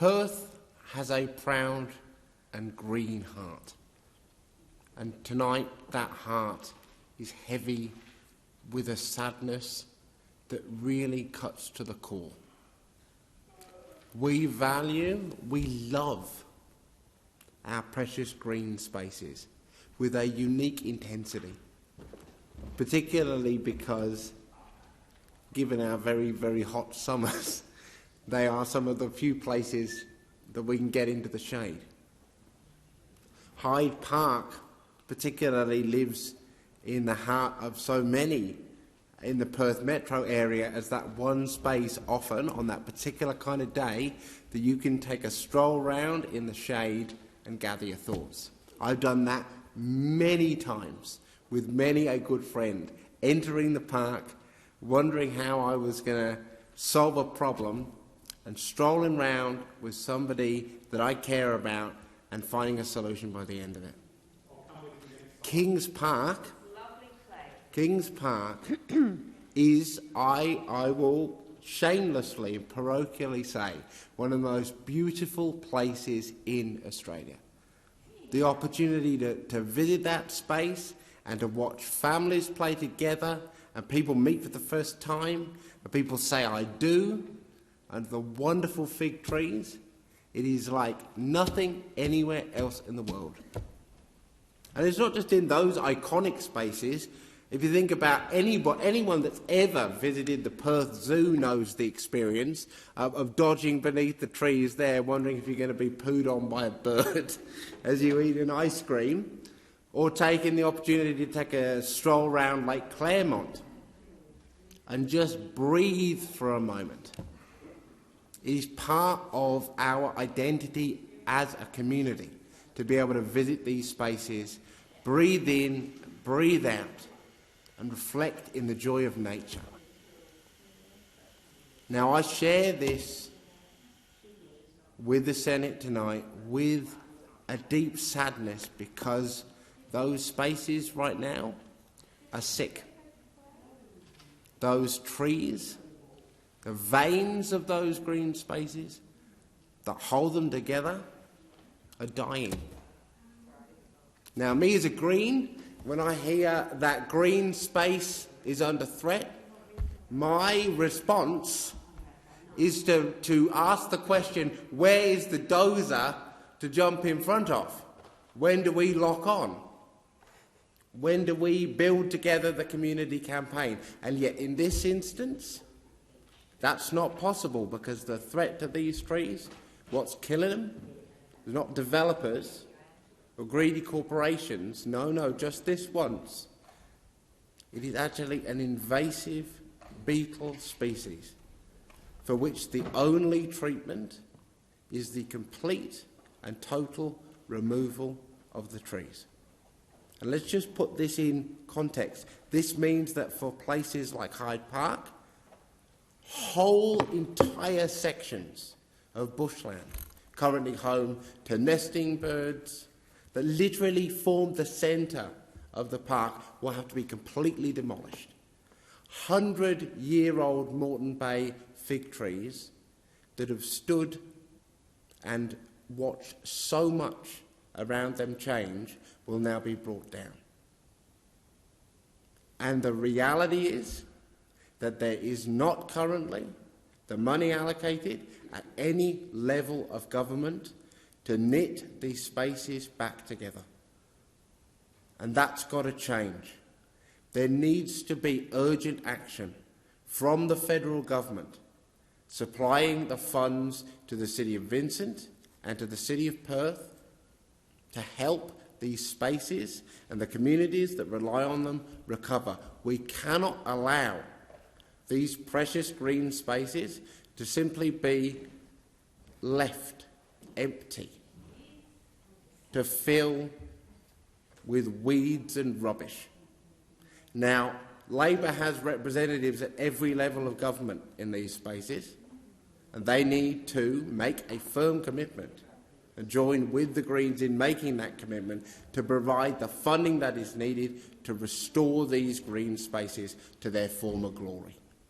Perth has a proud and green heart. And tonight that heart is heavy with a sadness that really cuts to the core. We love our precious green spaces with a unique intensity, particularly because, given our very, very hot summers, they are some of the few places that we can get into the shade. Hyde Park particularly lives in the heart of so many in the Perth metro area as that one space often on that particular kind of day that you can take a stroll round in the shade and gather your thoughts. I've done that many times with many a good friend, entering the park, wondering how I was going to solve a problem and strolling round with somebody that I care about and finding a solution by the end of it. Kings Park is, I will shamelessly and parochially say, one of the most beautiful places in Australia. The opportunity to visit that space and to watch families play together and people meet for the first time and people say I do, and the wonderful fig trees, it is like nothing anywhere else in the world. And it's not just in those iconic spaces. If you think about anyone that's ever visited the Perth Zoo knows the experience of dodging beneath the trees there, wondering if you're going to be pooed on by a bird as you eat an ice cream, or taking the opportunity to take a stroll around Lake Claremont and just breathe for a moment. It is part of our identity as a community to be able to visit these spaces, breathe in, breathe out, and reflect in the joy of nature. Now, I share this with the Senate tonight with a deep sadness because those spaces right now are sick. Those trees, the veins of those green spaces that hold them together are dying. Now, me as a green, when I hear that green space is under threat, my response is to ask the question, where is the dozer to jump in front of? When do we lock on? When do we build together the community campaign? And yet, in this instance, that's not possible because the threat to these trees, what's killing them, is not developers or greedy corporations. No, just this once. It is actually an invasive beetle species for which the only treatment is the complete and total removal of the trees. And let's just put this in context. This means that for places like Hyde Park, whole entire sections of bushland, currently home to nesting birds, that literally form the centre of the park, will have to be completely demolished. 100-year-old Moreton Bay fig trees that have stood and watched so much around them change will now be brought down. And the reality is that there is not currently the money allocated at any level of government to knit these spaces back together. And that's got to change. There needs to be urgent action from the federal government, supplying the funds to the City of Vincent and to the City of Perth to help these spaces and the communities that rely on them recover. We cannot allow these precious green spaces to simply be left empty, to fill with weeds and rubbish. Now, Labor has representatives at every level of government in these spaces, and they need to make a firm commitment and join with the Greens in making that commitment to provide the funding that is needed to restore these green spaces to their former glory.